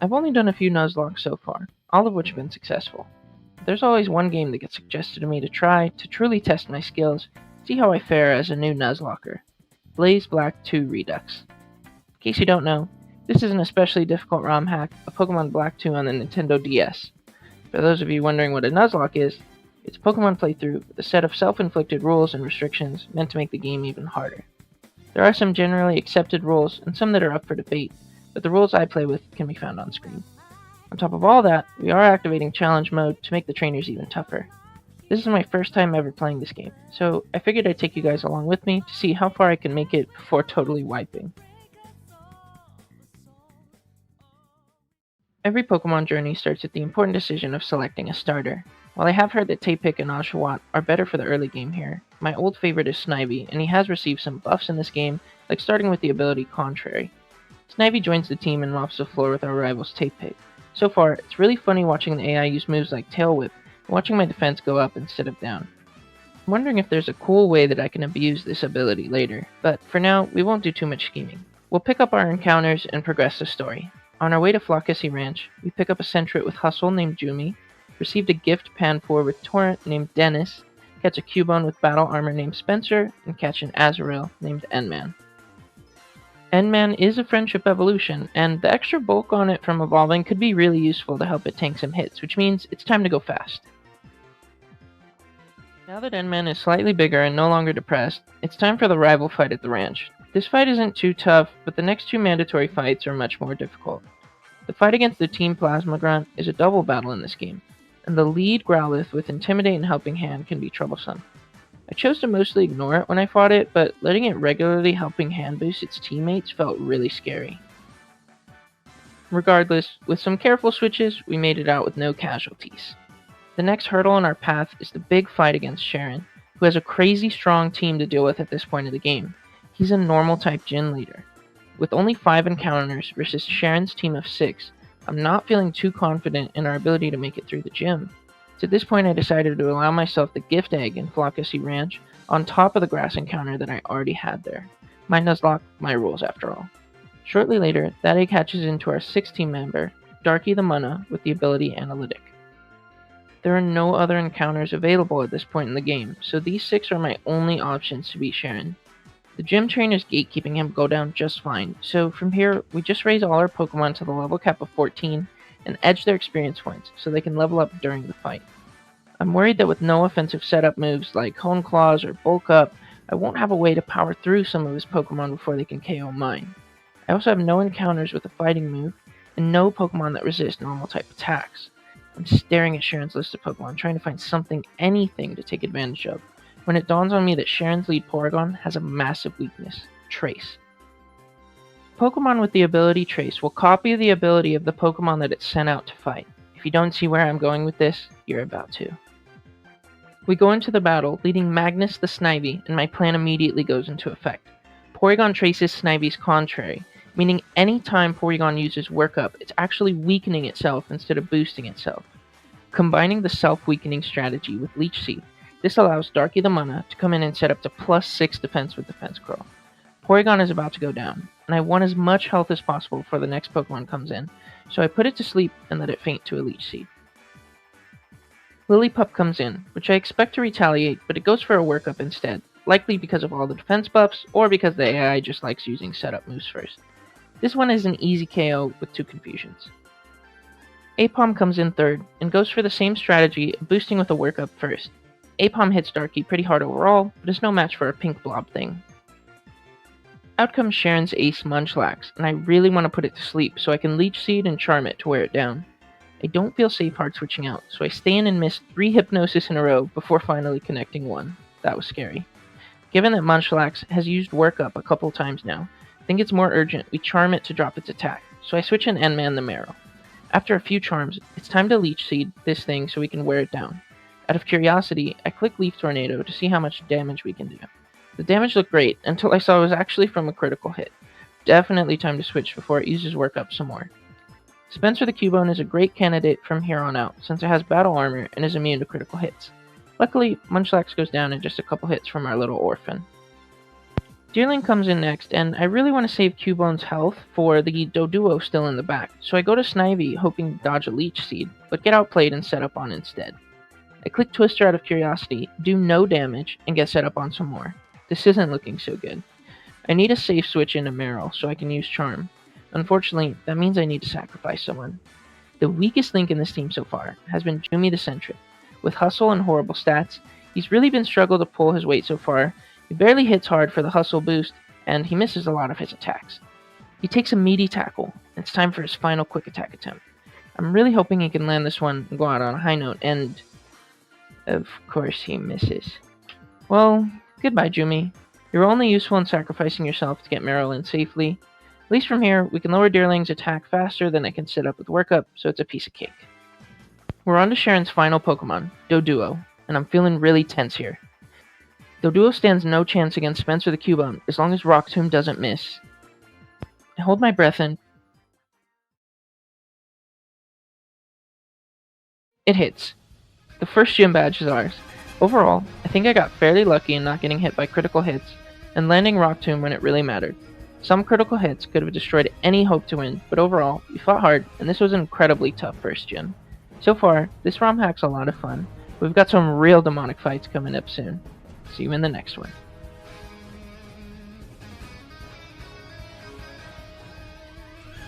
I've only done a few Nuzlocke so far, all of which have been successful. There's always one game that gets suggested to me to try to truly test my skills, see how I fare as a new Nuzlocker. Blaze Black 2 Redux. In case you don't know, this is an especially difficult ROM hack of Pokemon Black 2 on the Nintendo DS. For those of you wondering what a Nuzlocke is, it's a Pokemon playthrough with a set of self-inflicted rules and restrictions meant to make the game even harder. There are some generally accepted rules and some that are up for debate, but the rules I play with can be found on screen. On top of all that, we are activating challenge mode to make the trainers even tougher. This is my first time ever playing this game, so I figured I'd take you guys along with me to see how far I can make it before totally wiping. Every Pokemon journey starts with the important decision of selecting a starter. While I have heard that Tapic and Oshawott are better for the early game here, my old favorite is Snivy, and he has received some buffs in this game, like starting with the ability Contrary. Snivy joins the team and mops the floor with our rival's Tapic. So far, it's really funny watching the AI use moves like Tail Whip, and watching my defense go up instead of down. I'm wondering if there's a cool way that I can abuse this ability later, but for now, we won't do too much scheming. We'll pick up our encounters and progress the story. On our way to Flockacy Ranch, we pick up a Sentret with Hustle named Jumi, received a gift Panpour with Torrent named Dennis, catch a Cubone with Battle Armor named Spencer, and catch an Azurill named N-Man. N-Man is a friendship evolution, and the extra bulk on it from evolving could be really useful to help it tank some hits, which means it's time to go fast. Now that N-Man is slightly bigger and no longer depressed, it's time for the rival fight at the ranch. This fight isn't too tough, but the next two mandatory fights are much more difficult. The fight against the Team Plasma Grunt is a double battle in this game, and the lead Growlithe with Intimidate and Helping Hand can be troublesome. I chose to mostly ignore it when I fought it, but letting it regularly Helping Hand boost its teammates felt really scary. Regardless, with some careful switches, we made it out with no casualties. The next hurdle on our path is the big fight against Sharon, who has a crazy strong team to deal with at this point of the game. He's a normal type gym leader. With only 5 encounters versus Sharon's team of 6, I'm not feeling too confident in our ability to make it through the gym. So at this point I decided to allow myself the gift egg in Flockacy Ranch on top of the grass encounter that I already had there. My Nuzlocke, my rules after all. Shortly later, that egg hatches into our 6th team member, Darky the Munna, with the ability Analytic. There are no other encounters available at this point in the game, so these 6 are my only options to beat Sharon. The gym trainer's gatekeeping him go down just fine, so from here, we just raise all our Pokemon to the level cap of 14 and edge their experience points so they can level up during the fight. I'm worried that with no offensive setup moves like Hone Claws or Bulk Up, I won't have a way to power through some of his Pokemon before they can KO mine. I also have no encounters with a fighting move, and no Pokemon that resist normal type attacks. I'm staring at Sharon's list of Pokemon, trying to find something, anything to take advantage of, when it dawns on me that Sharon's lead Porygon has a massive weakness, Trace. Pokemon with the ability Trace will copy the ability of the Pokemon that it's sent out to fight. If you don't see where I'm going with this, you're about to. We go into the battle, leading Magnus the Snivy, and my plan immediately goes into effect. Porygon traces Snivy's Contrary, meaning any time Porygon uses Work Up, it's actually weakening itself instead of boosting itself. Combining the self-weakening strategy with Leech Seed, this allows Darky the Munna to come in and set up to +6 defense with Defense Curl. Porygon is about to go down, and I want as much health as possible before the next Pokemon comes in, so I put it to sleep and let it faint to a Leech Seed. Lillipup comes in, which I expect to retaliate, but it goes for a Workup instead, likely because of all the defense buffs, or because the AI just likes using setup moves first. This one is an easy KO with 2 confusions. Apom comes in third, and goes for the same strategy of boosting with a Workup first. Apom hits Darky pretty hard overall, but is no match for a pink blob thing. Out comes Sharon's ace Munchlax, and I really want to put it to sleep so I can Leech Seed and Charm it to wear it down. I don't feel safe hard switching out, so I stay in and miss 3 Hypnosis in a row before finally connecting 1. That was scary. Given that Munchlax has used Work Up a couple times now, I think it's more urgent we Charm it to drop its attack, so I switch in N-Man the Marrow. After a few charms, it's time to Leech Seed this thing so we can wear it down. Out of curiosity, I click Leaf Tornado to see how much damage we can do. The damage looked great, until I saw it was actually from a critical hit. Definitely time to switch before it uses Work Up some more. Spencer the Cubone is a great candidate from here on out, since it has Battle Armor and is immune to critical hits. Luckily, Munchlax goes down in just a couple hits from our little orphan. Deerling comes in next, and I really want to save Cubone's health for the Doduo still in the back, so I go to Snivy hoping to dodge a Leech Seed, but get outplayed and set up on instead. I click Twister out of curiosity, do no damage, and get set up on some more. This isn't looking so good. I need a safe switch into Meryl so I can use Charm. Unfortunately, that means I need to sacrifice someone. The weakest link in this team so far has been Jumi the Sentry. With hustle and horrible stats, he's really been struggling to pull his weight so far. He barely hits hard for the hustle boost, and he misses a lot of his attacks. He takes a meaty tackle, and it's time for his final quick attack attempt. I'm really hoping he can land this one and go out on a high note, and of course he misses. Well, goodbye Jumi. You're only useful in sacrificing yourself to get Meryl in safely. At least from here, we can lower Deerling's attack faster than it can sit up with workup, so it's a piece of cake. We're on to Sharon's final Pokemon, Doduo, and I'm feeling really tense here. Doduo stands no chance against Spencer the Cubone as long as Rock Tomb doesn't miss. I hold my breath and it hits. The first gym badge is ours. Overall, I think I got fairly lucky in not getting hit by critical hits and landing Rock Tomb when it really mattered. Some critical hits could have destroyed any hope to win, but overall, we fought hard, and this was an incredibly tough first gym. So far, this ROM hack's a lot of fun. We've got some real demonic fights coming up soon. See you in the next one.